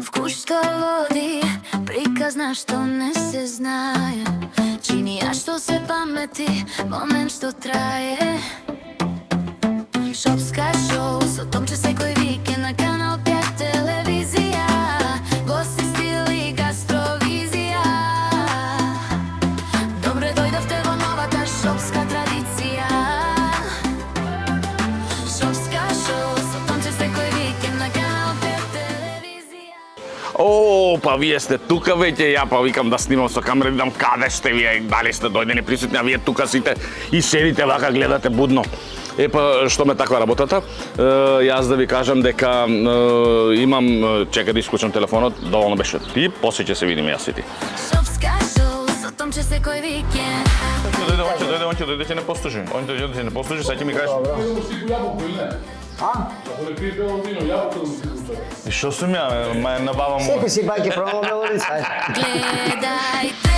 Вкус што води, приказна што не се знае, чинија што се памети, момент што трае. Шопска шоу, со Томче секој викенд на канал 5 телевизија, гости, стил и гастровизија. Добре дојдовте во новата шопска традиција. Шопска шоу, со Томче секој викенд на канал 5 телевизија. О, па вие сте тука веќе, ја па викам да снимам со камера, видам каде сте вие, дали сте дојдени присутни, а вие тука сите и седите вака гледате будно. Па, што ме таква работата, јас да ви кажам дека имам, чека да исклучам телефонот, доволно беше ти, после ќе се видиме јас и ти. Шопска шоу, со Томче секој викенд. Он ќе дојде, ќе не послужи. Он ќе дојде, ќе не послужи, сега ќе ми кажеш. И што сум ја, ме набавам... Секој си бајке пробал мелодица. Гледајте